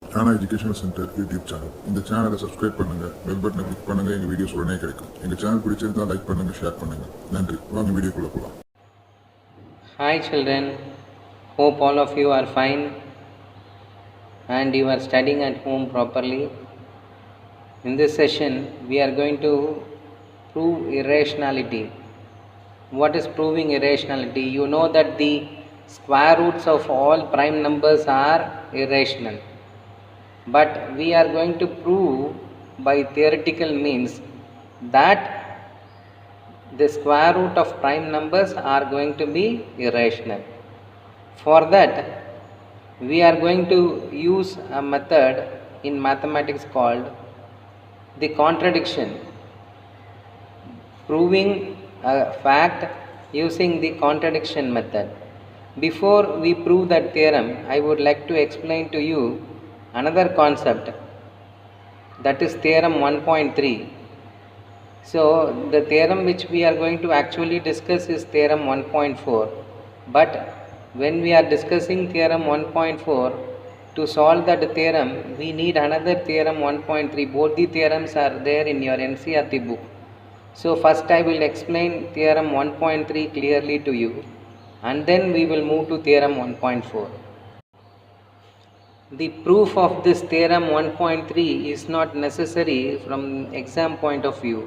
ஆனா educational centre YouTube channel. இந்த சேனலை சப்ஸ்கிரைப் பண்ணுங்க, பெல் பட்டனை கிளிக் பண்ணுங்க. எங்க வீடியோஸ் உடனே கிடைக்கும். எங்க சேனல் பிடிச்சிருந்தா லைக் பண்ணுங்க, ஷேர் பண்ணுங்க. நன்றி. வாங்க வீடியோக்குள்ள போலாம். Hi children, hope all of you are fine and you are studying at home properly. In this session, we are going to prove irrationality. What is proving irrationality? You know that the square roots of all prime numbers are irrational. But we are going to prove by theoretical means that the square root of prime numbers are going to be irrational. For that, we are going to use a method in mathematics called the contradiction, proving a fact using the contradiction method. Before we prove that theorem, I would like to explain to you another concept, that is theorem 1.3. So the theorem which we are going to actually discuss is theorem 1.4, but when we are discussing theorem 1.4, to solve that theorem we need another theorem 1.3. Both the theorems are there in your NCERT book. So first I will explain theorem 1.3 clearly to you, and then we will move to theorem 1.4. The proof of this theorem 1.3 is not necessary from exam point of view.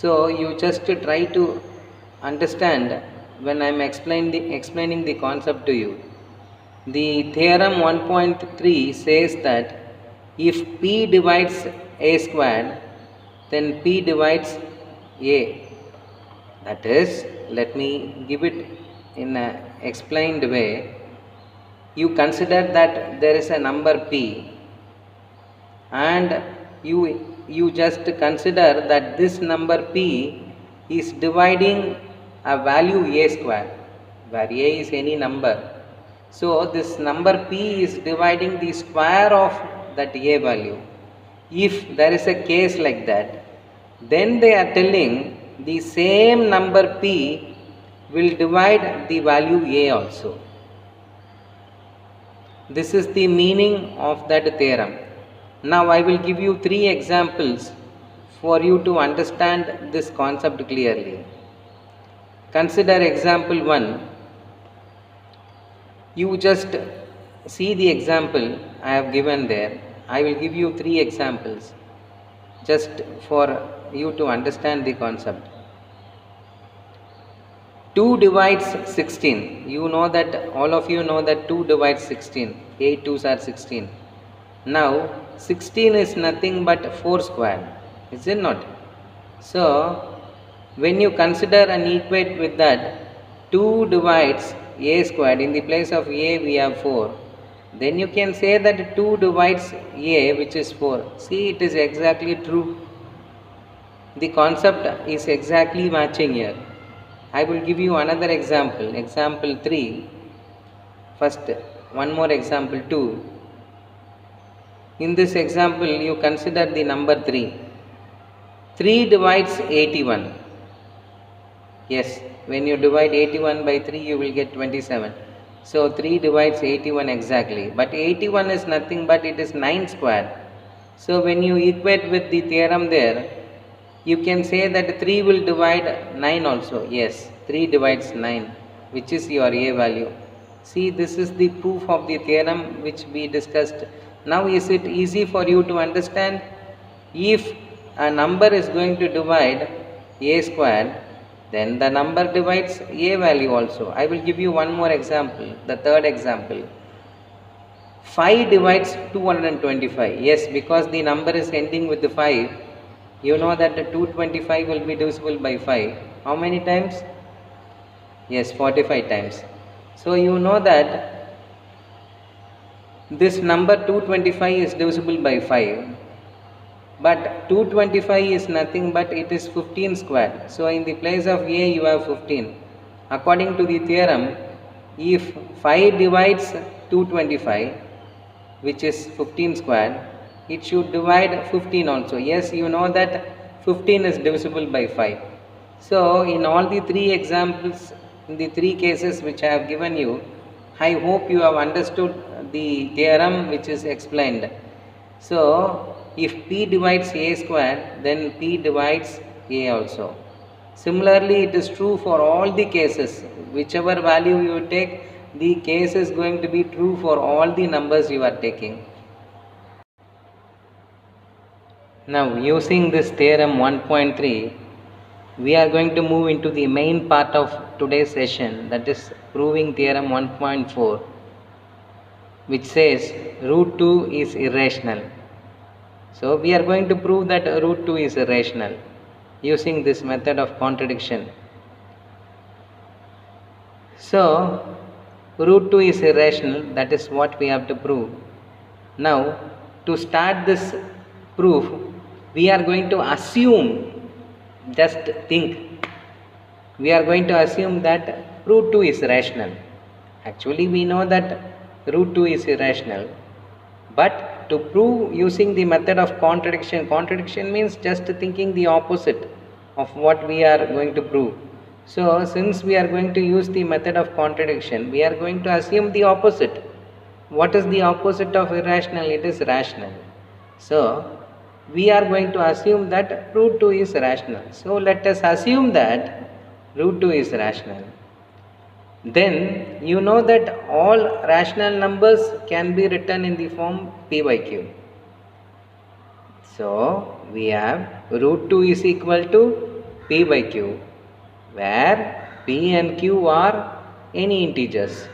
So you just try to understand when I am explaining the concept to you. The theorem 1.3 says that if p divides a squared, then p divides a. That is, let me give it in a explained way. You consider that there is a number p, and you just consider that this number p is dividing a value a square, where a is any number. So this number p is dividing the square of that a value. If there is a case like that, then they are telling the same number p will divide the value a also. This is the meaning of that theorem. Now I will give you 3 examples for you to understand this concept clearly. Consider example 1. You just see the example I have given there. I will give you 3 examples just for you to understand the concept. 2 divides 16. You know that, all of you know that 2 divides 16. 8 2s are 16. Now 16 is nothing but 4 square, is it not? So when you consider and equate with that, 2 divides a squared, in the place of a we have 4, then you can say that 2 divides a, which is 4. See, it is exactly true. The concept is exactly matching here. I will give you another example, example 3. First, one more example 2. In this example, you consider the number 3. 3 divides 81. Yes, when you divide 81 by 3, you will get 27. So 3 divides 81 exactly. But 81 is nothing but it is 9 square. So when you equate with the theorem there, you can say that 3 will divide 9 also. Yes, 3 divides 9, which is your a value. See, this is the proof of the theorem which we discussed. Now is it easy for you to understand? If a number is going to divide a square, then the number divides a value also. I will give you one more example, the third example. 5 divides 225. Yes, because the number is ending with the 5, you know that the 225 will be divisible by 5. How many times? Yes, 45 times. So you know that this number 225 is divisible by 5, but 225 is nothing but it is 15 square. So in the place of a you have 15. According to the theorem, if 5 divides 225, which is 15 square, it should divide 15 also. Yes, you know that 15 is divisible by 5. So in all the 3 examples, in the 3 cases which I have given you, I hope you have understood the theorem which is explained. So if P divides A square, then P divides A also. Similarly, it is true for all the cases. Whichever value you take, the case is going to be true for all the numbers you are taking. Now, using this theorem 1.3, we are going to move into the main part of today's session, that is proving theorem 1.4, which says root 2 is irrational. So we are going to prove that root 2 is irrational using this method of contradiction. So root 2 is irrational, that is what we have to prove. Now, to start this proof, we are going to assume, just think, we are going to assume that root 2 is rational. Actually, we know that root 2 is irrational, but to prove using the method of contradiction, contradiction means just thinking the opposite of what we are going to prove. So, since we are going to use the method of contradiction, we are going to assume the opposite. What is the opposite of irrational? It is rational. So, we are going to assume that root 2 is rational. So, let us assume that root 2 is rational. Then, you know that all rational numbers can be written in the form P by Q. So, we have root 2 is equal to P by Q, where P and Q are any integers.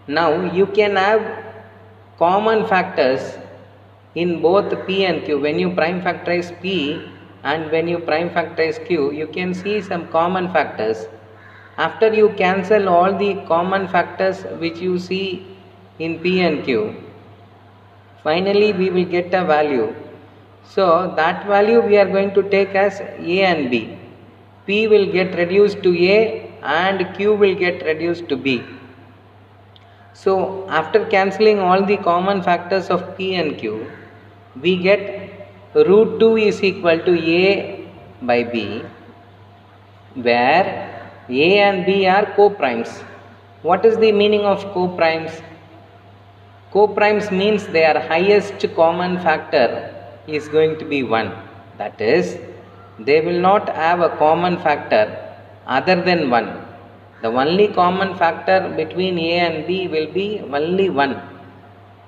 Now, you can have common factors in both P and Q. When you prime factorize P and when you prime factorize Q, you can see some common factors. After you cancel all the common factors which you see in P and Q, finally we will get a value. So that value we are going to take as A and B. P will get reduced to A and Q will get reduced to B. So after cancelling all the common factors of P and Q, we get root 2 is equal to A by B, where A and B are co-primes. What is the meaning of co-primes? Co-primes means their highest common factor is going to be 1. That is, they will not have a common factor other than 1. The only common factor between A and B will be only 1.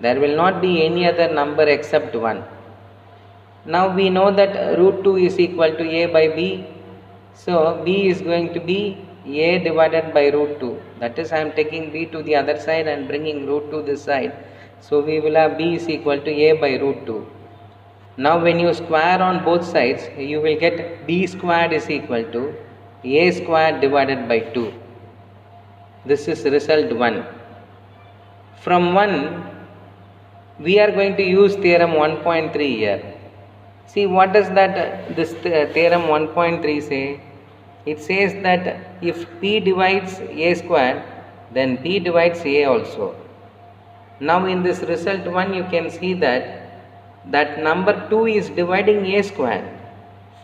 There will not be any other number except 1. Now we know that root 2 is equal to A by B. So B is going to be A divided by root 2. That is, I am taking B to the other side and bringing root 2 this side. So we will have B is equal to A by root 2. Now when you square on both sides, you will get B squared is equal to A squared divided by 2. This is result 1. From 1, we are going to use theorem 1.3 here. See, what does this theorem 1.3 say? It says that if P divides A squared, then P divides A also. Now in this result 1, you can see that number 2 is dividing A squared.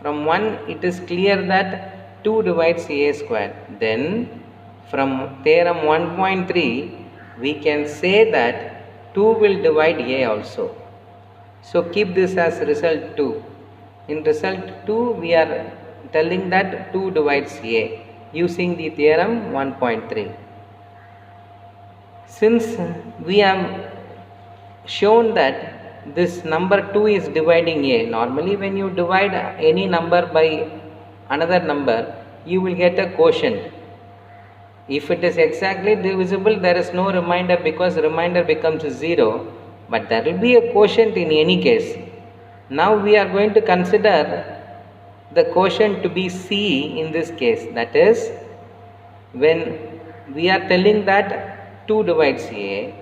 From 1, it is clear that 2 divides A squared. Then from theorem 1.3, we can say that 2 will divide A also. So keep this as result 2. In result 2, we are telling that 2 divides A using the theorem 1.3. Since we have shown that this number 2 is dividing A, normally when you divide any number by another number, you will get a quotient. If it is exactly divisible, there is no remainder because remainder becomes 0, but there will be a quotient in any case. Now we are going to consider the quotient to be C in this case. That is, when we are telling that 2 divides A,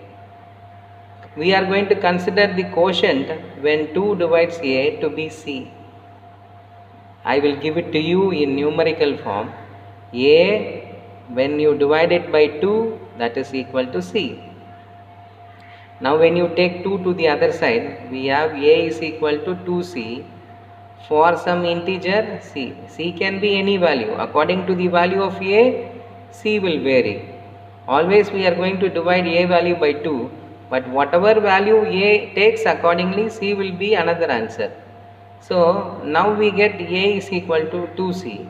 we are going to consider the quotient when 2 divides A to be C. I will give it to you in numerical form. A, when you divide it by 2, that is equal to C. Now when you take 2 to the other side, we have A is equal to 2C for some integer C. C can be any value. According to the value of A, C will vary. Always we are going to divide a value by 2, but whatever value a takes, accordingly c will be another answer. So now we get a is equal to 2c.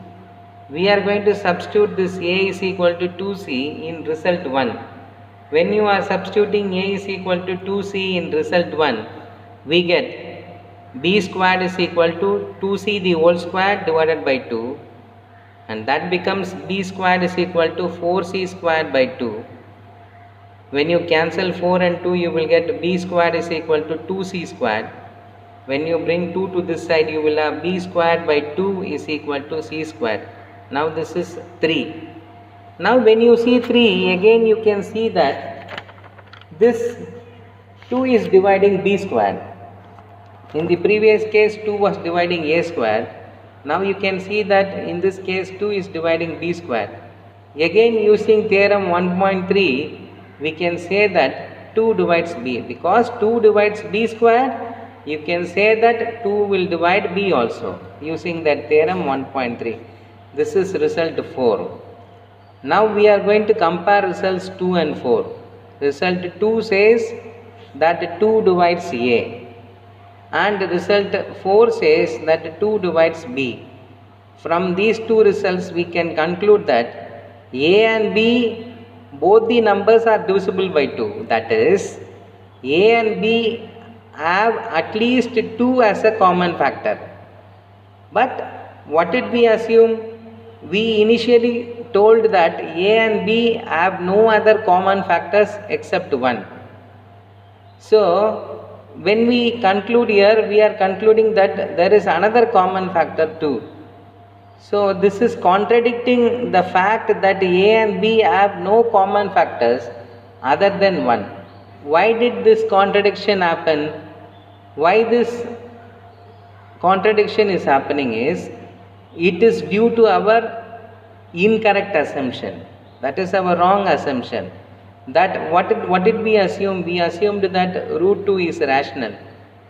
We are going to substitute this a is equal to 2c in result 1. When you are substituting a is equal to 2c in result 1, we get b squared is equal to 2c the whole square divided by 2, and that becomes b squared is equal to 4c squared by 2. When you cancel 4 and 2, you will get b squared is equal to 2c squared. When you bring 2 to this side, you will have b squared by 2 is equal to c squared. Now this is 3. Now when you see 3, again you can see that this 2 is dividing b squared. In the previous case 2 was dividing a squared. Now you can see that in this case 2 is dividing b squared. Again using theorem 1.3, we can say that 2 divides b. Because 2 divides b squared, you can say that 2 will divide b also using that theorem 1.3. This is result 4. Now we are going to compare results 2 and 4. Result 2 says that 2 divides a, and result 4 says that 2 divides b. From these two results we can conclude that a and b, both the numbers are divisible by 2. That is, a and b have at least 2 as a common factor. But what did we assume? We initially told that a and b have no other common factors except 1. So when we conclude here, we are concluding that there is another common factor too. So this is contradicting the fact that a and b have no common factors other than 1. Why did this contradiction happen? Why this contradiction is happening is, it is due to our incorrect assumption. That is our wrong assumption. That what did we assume? We assumed that root 2 is rational,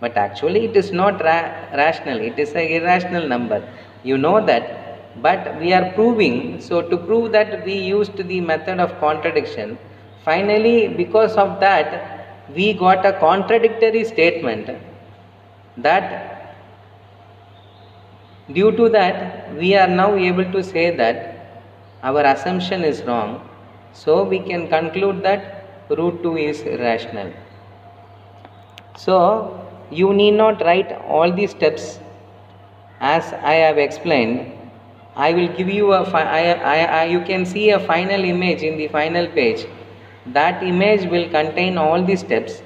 but actually it is not rational. It is an irrational number. You know that, but we are proving. So to prove that, we used the method of contradiction. Finally, because of that, we got a contradictory statement. That due to that, we are now able to say that our assumption is wrong. So we can conclude that root 2 is rational. So you need not write all these steps as I have explained. I will give you you can see a final image in the final page. That image will contain all the steps.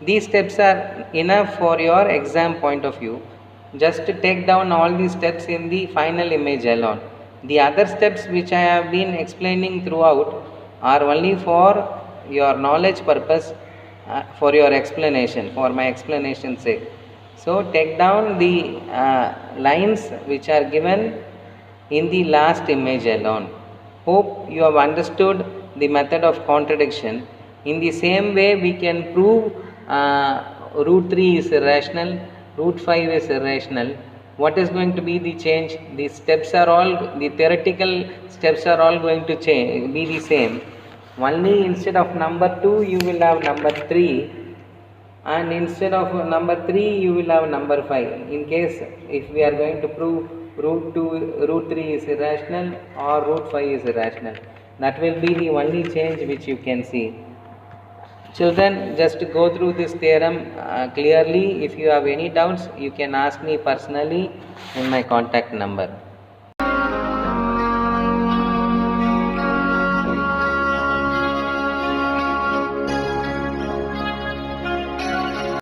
These steps are enough for your exam point of view. Just take down all these steps in the final image alone. The other steps which I have been explaining throughout are only for your knowledge purpose, for your explanation, for my explanation sake. So take down the lines which are given in the last image alone. Hope you have understood the method of contradiction. In the same way, we can prove root 3 is irrational, root 5 is irrational. What is going to be the change? The theoretical steps are all going to be the same. Only instead of number 2, you will have number 3, and instead of number 3, you will have number 5. In case if we are going to prove root 3 is irrational or root 5 is irrational, that will be the only change which you can see. Children, just go through this theorem clearly. If you have any doubts, you can ask me personally in my contact number.